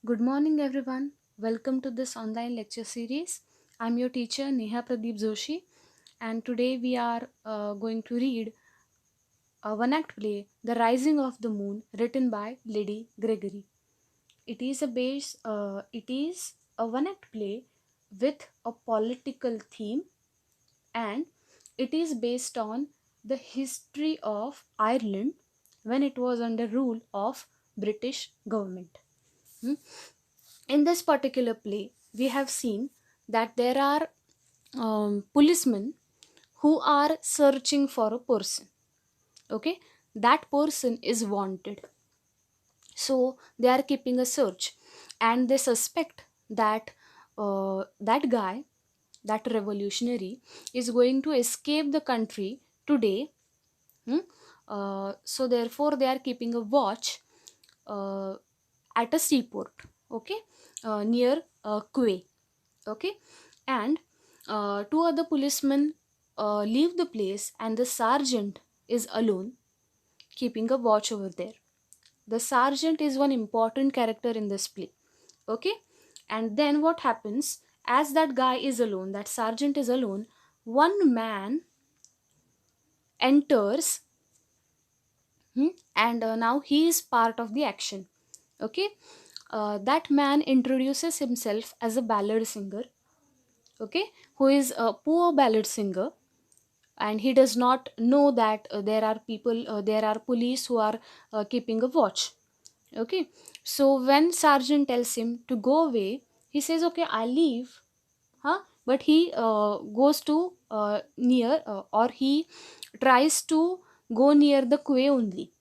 Good morning, everyone. Welcome to this online lecture series. I'm your teacher, Neha Pradeep Joshi, and today we are going to read a one act play, The Rising of the Moon, written by Lady Gregory. It is a one act play with a political theme, and it is based on the history of Ireland when it was under rule of British government. Hmm? In this particular play, we have seen that there are policemen who are searching for a person. Okay, that person is wanted, so they are keeping a search, and they suspect that that guy, that revolutionary, is going to escape the country today. Hmm? So therefore, they are keeping a watch uh, at a seaport. Okay, near Quay. Okay, and two other policemen leave the place, and the sergeant is alone keeping a watch over there. The sergeant is one important character in this play. Okay, and then what happens? As that guy is alone, that sergeant is alone, one man enters. And now he is part of the action. Okay, that man introduces himself as a ballad singer. Okay, who is a poor ballad singer, and he does not know that there are police who are keeping a watch. Okay, so when sergeant tells him to go away, he says, okay, I'll leave. But he goes to near or he tries to go near the quay only.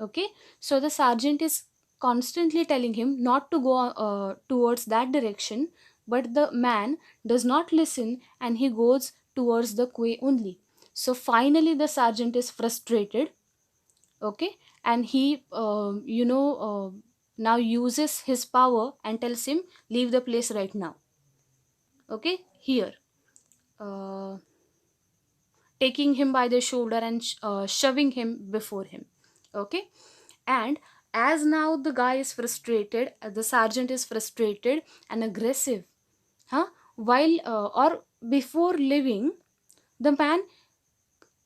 Okay, so the sergeant is constantly telling him not to go towards that direction, but the man does not listen, and he goes towards the quay only. So finally the sergeant is frustrated. Okay, and he now uses his power and tells him, leave the place right now. Okay, here, uh, taking him by the shoulder and shoving him before him. Okay, and as now the guy is frustrated, the sergeant is frustrated and aggressive. While or before leaving, the man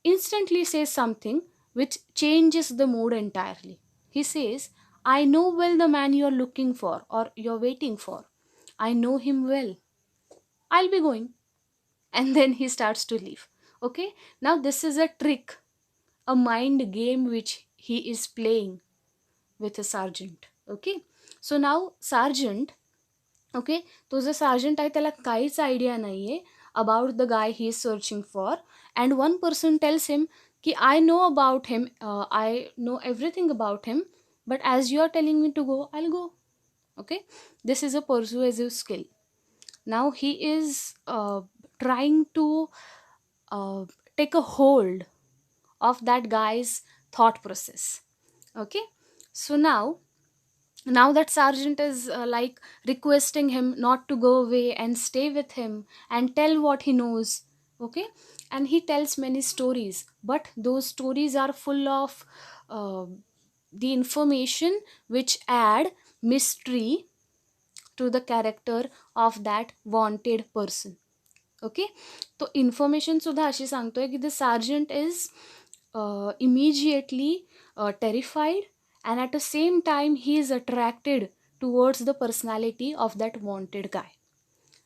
instantly says something which changes the mood entirely. He says, I know well the man you're looking for or you're waiting for. I know him well. I'll be going. And then he starts to leave. Okay, now this is a trick, a mind game which he is playing with a sergeant. Okay, so now sergeant, okay, तो जो sergeant आहे त्याला काहीच idea नाही आहे about the guy he is searching for. And one person tells him की I know about him, I know everything about him, but as you are telling me to go, I go. Okay, this is a persuasive skill. Now he is trying to uh, take a hold of that guy's thought process. Okay, so now that sergeant is like requesting him not to go away and stay with him and tell what he knows. Okay, and he tells many stories, but those stories are full of uh, the information which add mystery to the character of that wanted person. Okay, तो information सुद्धा अशी सांगतोय की the sergeant is immediately terrified, and at the same time he is attracted towards the personality of that wanted guy.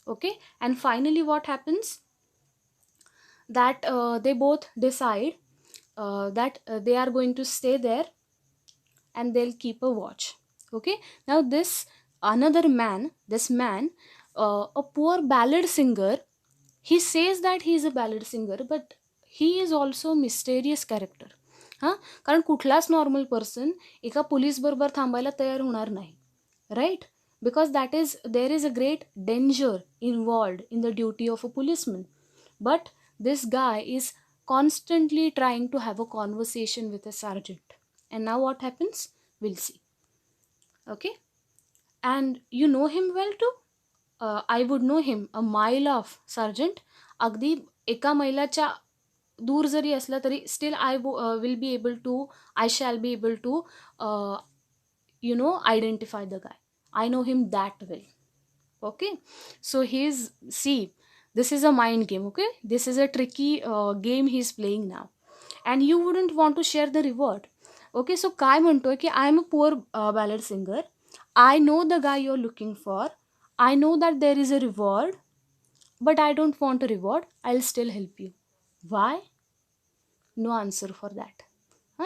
Okay, and finally what happens, that they both decide that they are going to stay there and they'll keep a watch. Okay, now this man, a poor ballad singer, he says that he is a ballad singer, but he is also a mysterious character. कारण कुठलाच normal person एका police बरोबर थांबायला तयार होणार नाही, right? Because that is there is a great danger involved in the duty of a policeman. But this guy is constantly trying to have a conversation with a sergeant. And now what happens? We'll see. Okay, and you know him well too. I would know him a mile off, sergeant. अगदी एका मैलाच्या दूर जरी असला तरी still will be able to, I shall be able to identify the guy. I know him that well. Okay, so he's, see, this is a mind game. Okay, this is a tricky game he's playing now, and you wouldn't want to share the reward. Okay, so काय म्हणतोय की I am a poor ballad singer. I know the guy you're looking for. I know that there is a reward, but I don't want a reward. I'll still help you. Why? No answer for that.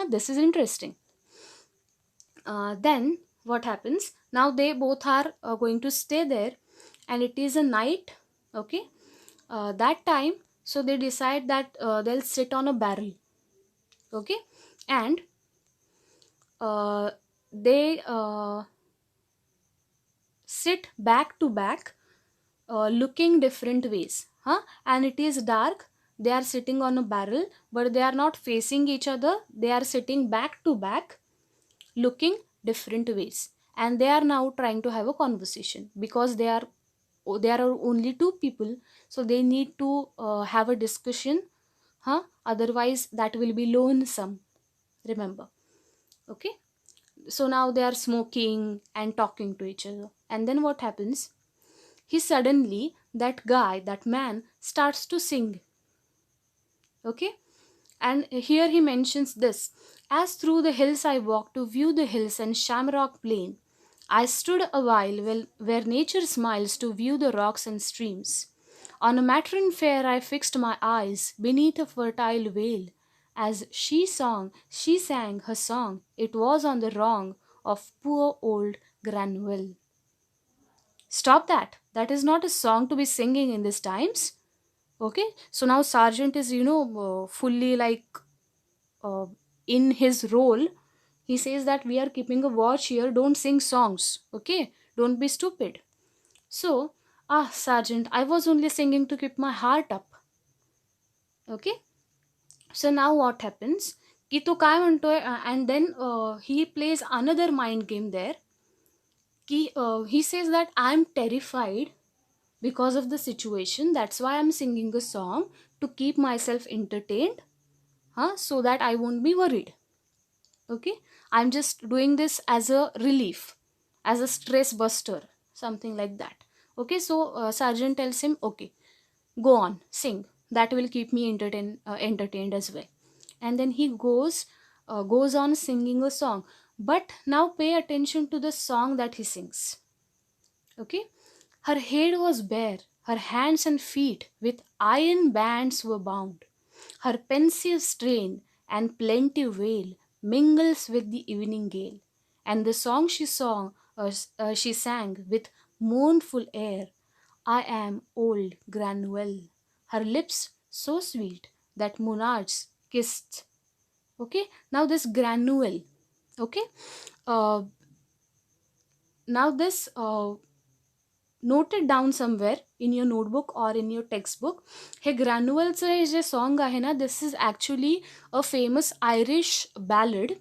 This is interesting. Then what happens? Now they both are going to stay there, and it is a night. Okay, that time, so they decide that they'll sit on a barrel. Okay, and they sit back to back, looking different ways, and it is dark. They are sitting on a barrel, but they are not facing each other. They are sitting back to back, looking different ways, and they are now trying to have a conversation because there are only two people, so they need to have a discussion, otherwise that will be lonesome, remember. Okay, so now they are smoking and talking to each other, and then what happens? He suddenly, that guy, that man, starts to sing. Okay, and here he mentions this: as through the hills I walked to view the hills and shamrock plain, I stood a while where nature smiles to view the rocks and streams. On a matron fair I fixed my eyes beneath a fertile vale. As she sang her song, it was on the wrong of poor old Granville. Stop that. That is not a song to be singing in these times. Okay, so now Sergeant is, fully like uh, in his role. He says that we are keeping a watch here, don't sing songs. Okay, don't be stupid. So, Sergeant, I was only singing to keep my heart up. Okay, so now what happens की तो काय म्हणतोय, and then he plays another mind game there की he says that I'm terrified because of the situation, that's why I'm singing a song to keep myself entertained, so that I won't be worried. Okay, I'm just doing this as a relief, as a stress buster, something like that. Okay, so Sergeant tells him, okay, go on, sing, that will keep me entertained as well. And then he goes on singing a song, but now pay attention to the song that he sings. Okay, her head was bare, her hands and feet with iron bands were bound. Her pensive strain and plaintive wail mingles with the evening gale, and the song she sang with mournful air, I am old Granville. Her lips so sweet that monarchs kissed. Okay, now this Granville. Okay, uh, now this note it down somewhere in your notebook or in your textbook. हे ग्रॅन्युअलचं हे जे song आहे ना, this is actually a famous Irish ballad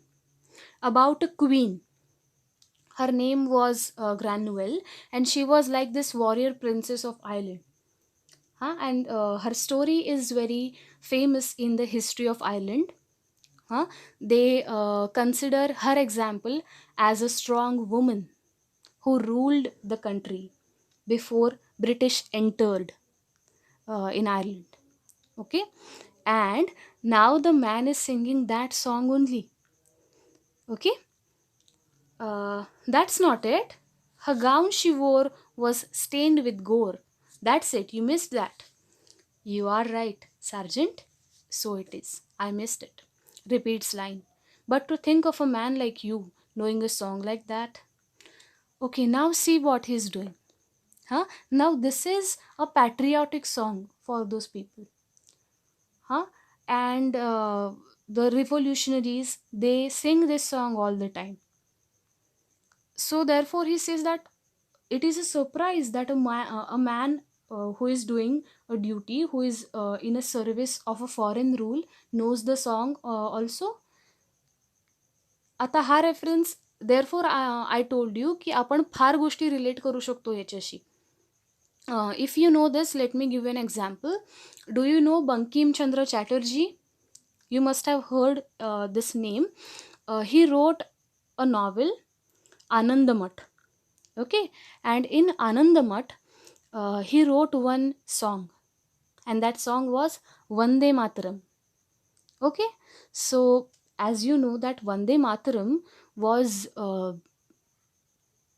about a queen. Her name was Granville, and she was like this warrior princess of Ireland. And her story is very famous in the history of Ireland. They consider her example as a strong woman who ruled the country before British entered in Ireland. Okay, and now the man is singing that song only. Okay, that's not it. Her gown she wore was stained with gore. That's it. You missed that. You are right, Sergeant. So it is. I missed it. Repeats line. But to think of a man like you knowing a song like that. Okay, now see what he's doing. Now this is a patriotic song for those people. And the revolutionaries, they sing this song all the time. So therefore he says that it is a surprise that a man who is doing a duty, who is in a service of a foreign rule, knows the song also. आता हा reference therefore I told you की आपण फार गोष्टी relate करू शकतो याच्याशी. If you know this, let me give an example. Do you know Bankim Chandra Chatterjee? You must have heard this name. He wrote a novel, Anandamath. Okay, and in Anandamath, he wrote one song, and that song was Vande Mataram. Okay, so as you know that Vande Mataram was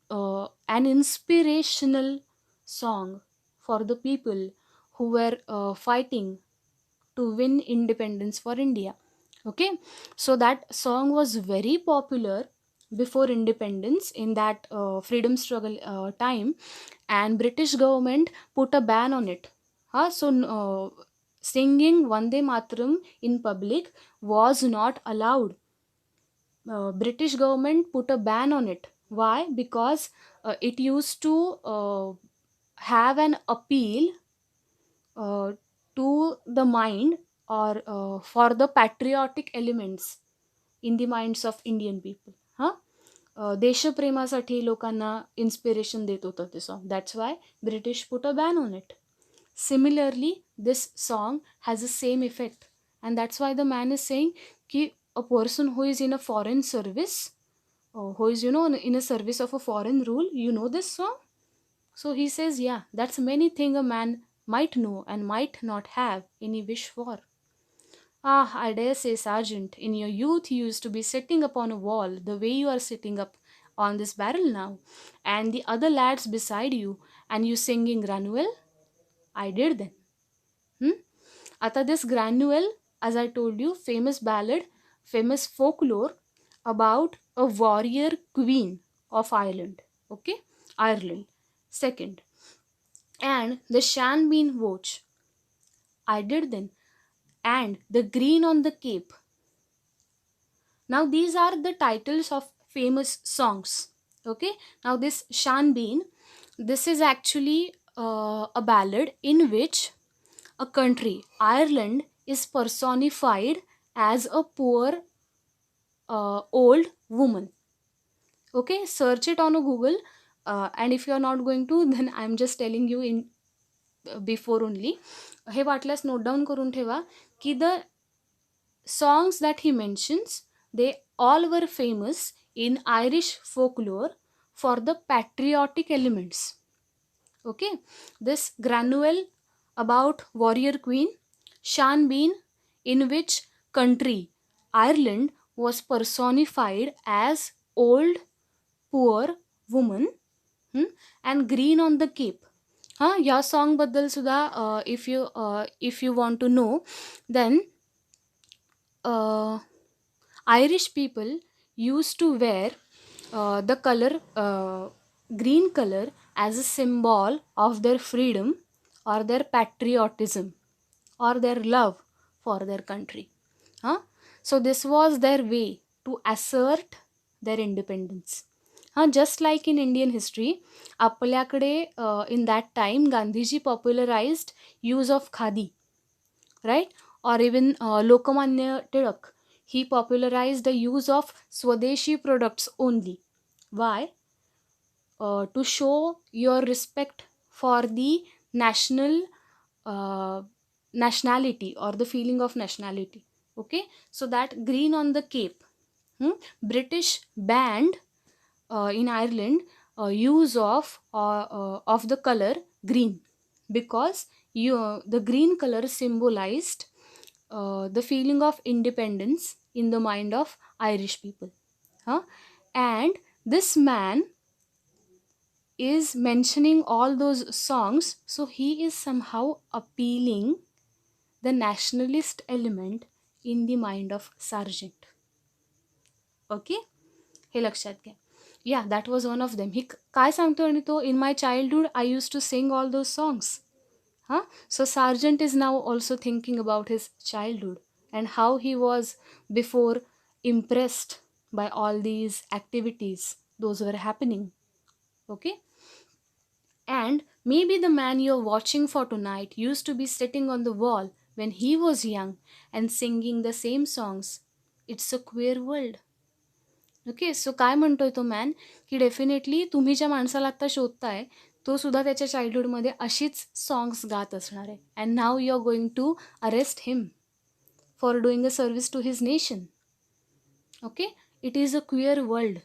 an inspirational song for the people who were fighting to win independence for India. Okay, so that song was very popular before independence in that freedom struggle time, and British government put a ban on it. Singing Vande Mataram in public was not allowed. British government put a ban on it. Why? Because it used to have an appeal uh, to the mind, or for the patriotic elements in the minds of Indian people. देशप्रेमासाठी लोकांना inspiration देत होतं ते song. That's why British put a ban on it. Similarly, this song has the same effect, and that's why the man is saying कि a person who is in a foreign service, who is in a service of a foreign rule, this song. So he says, yeah, that's many thing a man might know and might not have any wish for. Ah, I dare say, Sergeant, in your youth you used to be sitting upon a wall the way you are sitting up on this barrel now, and the other lads beside you, and you singing Granuel. I did then. Hmm? Ata this Granuel, as I told you, famous ballad, famous folklore about a warrior queen of Ireland. Okay? Ireland. Second. And the Shan Bean Watch. I did then. And the Green on the Cape. Now these are the titles of famous songs. Okay? Now this Shan Bean, this is actually a ballad in which a country, Ireland, is personified as a poor old woman. Okay, search it on a Google, and if you are not going to, then I'm just telling you in before only. हे वाटल्यास note down करून ठेवा की the songs that he mentions, they all were famous in Irish folklore for the patriotic elements. Okay, this Granuel about warrior queen, Shan Bean in which country, Ireland, was personified as old poor woman, and Green on the Cape. या song बद्दल सुद्धा if you want to know, then Irish people used to wear the color green color as a symbol of their freedom or their patriotism or their love for their country. So this was their way to assert their independence. Just like in Indian history, आपल्याकडे in that time Gandhiji popularized use of khadi, right? Or even Lokmanya Tilak, he popularized the use of Swadeshi products only. Why? To show your respect for the national nationality or the feeling of nationality. Okay, so that Green on the Cape, British banned in Ireland use of the color green, because the green color symbolized the feeling of independence in the mind of Irish people. And this man is mentioning all those songs, so he is somehow appealing the nationalist element in the mind of Sargent. Okay, हे लक्षात घ्या. Yeah, that was one of them. ही काय सांगतो आणि तो, in my childhood I used to sing all those songs. So Sargent is now also thinking about his childhood and how he was before impressed by all these activities those were happening. Okay, and maybe the man you're watching for tonight used to be sitting on the wall when he was young and singing the same songs. It's a queer world. Okay, so काय म्हणतोय तो man की definitely तुम्ही ज्या माणसाला आत्ता शोधताय तो सुद्धा त्याच्या चाइल्डहुडमध्ये अशीच सॉंग्स गात असणार आहे. And now you are going to arrest him for doing a service to his nation. Okay, it is a queer world.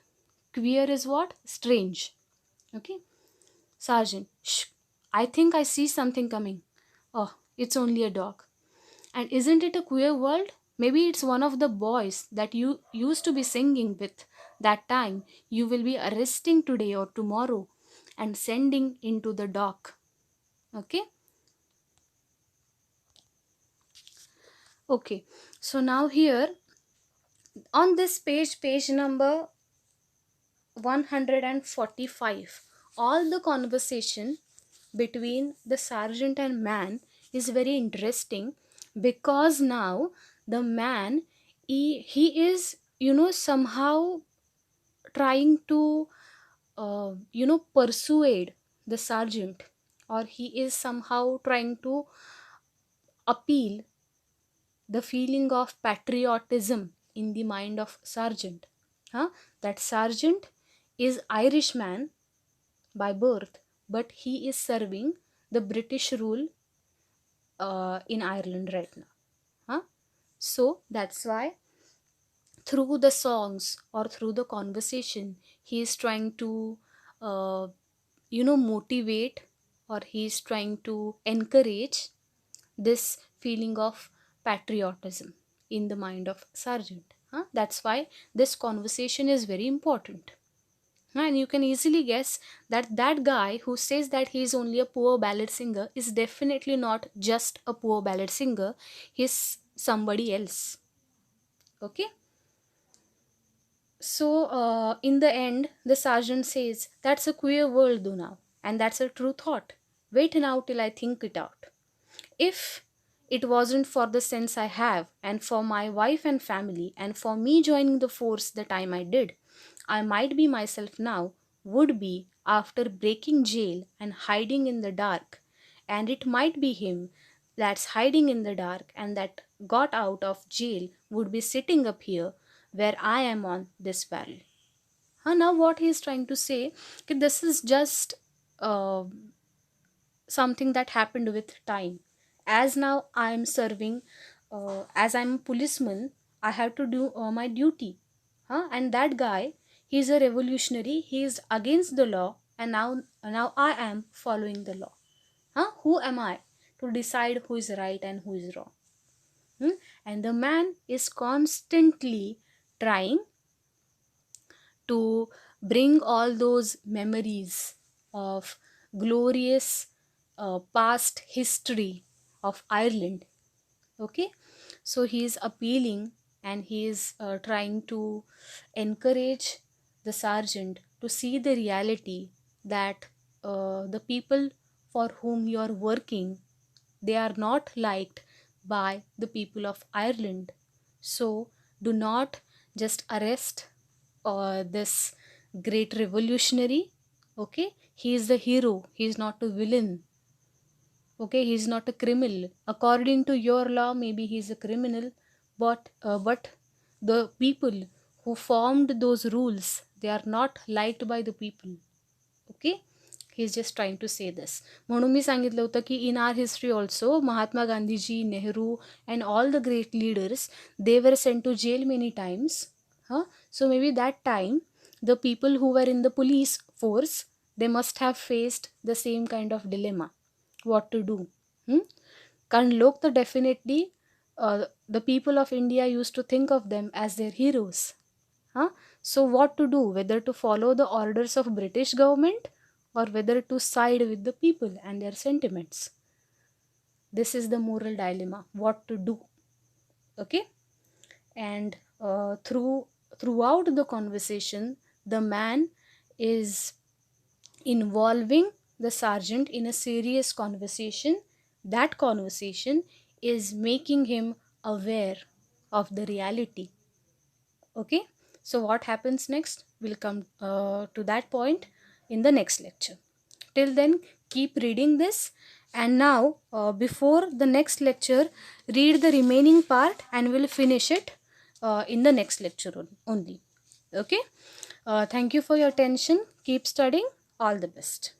Queer is what? Strange. Okay. Sergeant, shh, I think I see something coming. Oh, it's only a dog. And isn't it a queer world? Maybe it's one of the boys that you used to be singing with that time you will be arresting today or tomorrow and sending into the dock. Okay? Okay. So now here on this page, page number 145, all the conversation between the sergeant and man is very interesting, because now the man, he is, somehow trying to persuade the sergeant, or he is somehow trying to appeal the feeling of patriotism in the mind of sergeant. Huh? That sergeant is Irishman by birth, but he is serving the British rule in Ireland right now. Huh? So that's why through the songs or through the conversation, he is trying to, uh, motivate, or he is trying to encourage this feeling of patriotism in the mind of sergeant. Huh? That's why this conversation is very important. And you can easily guess that that guy who says that he is only a poor ballad singer is definitely not just a poor ballad singer. He's somebody else. Okay. So in the end, the sergeant says, "That's a queer world, though now, and that's a true thought. Wait now till I think it out. If it wasn't for the sense I have, and for my wife and family, and for me joining the force the time I did, I might be myself now, would be after breaking jail and hiding in the dark. And it might be him that's hiding in the dark and that got out of jail would be sitting up here where I am on this barrel." Now, what he is trying to say, that this is just uh, something that happened with time. As now I am serving, as I'm a policeman, I have to do my duty. And that guy, he is a revolutionary, he is against the law, and now I am following the law. Who am I to decide who is right and who is wrong? And the man is constantly trying to bring all those memories of glorious past history of Ireland. Okay, so he is appealing, and he is trying to encourage the sergeant to see the reality that the people for whom you are working, they are not liked by the people of Ireland. So do not just arrest this great revolutionary. Okay, he is the hero, he is not a villain. Okay, he is not a criminal according to your law. Maybe he is a criminal, but the people who formed those rules, they are not liked by the people. Okay, he is just trying to say this. म्हणून मी सांगितलं होतं की in our history also, Mahatma Gandhiji, Nehru, and all the great leaders, they were sent to jail many times. So maybe that time the people who were in the police force, they must have faced the same kind of dilemma, what to do. कारण लोग तो definitely, the people of India used to think of them as their heroes. So what to do, whether to follow the orders of British government or whether to side with the people and their sentiments. This is the moral dilemma, what to do. Okay, and throughout the conversation, the man is involving the sergeant in a serious conversation. That conversation is making him aware of the reality. Okay, so what happens next, we'll come to that point in the next lecture. Till then, keep reading this, and now before the next lecture, read the remaining part and we'll finish it in the next lecture only. Okay, thank you for your attention. Keep studying. All the best.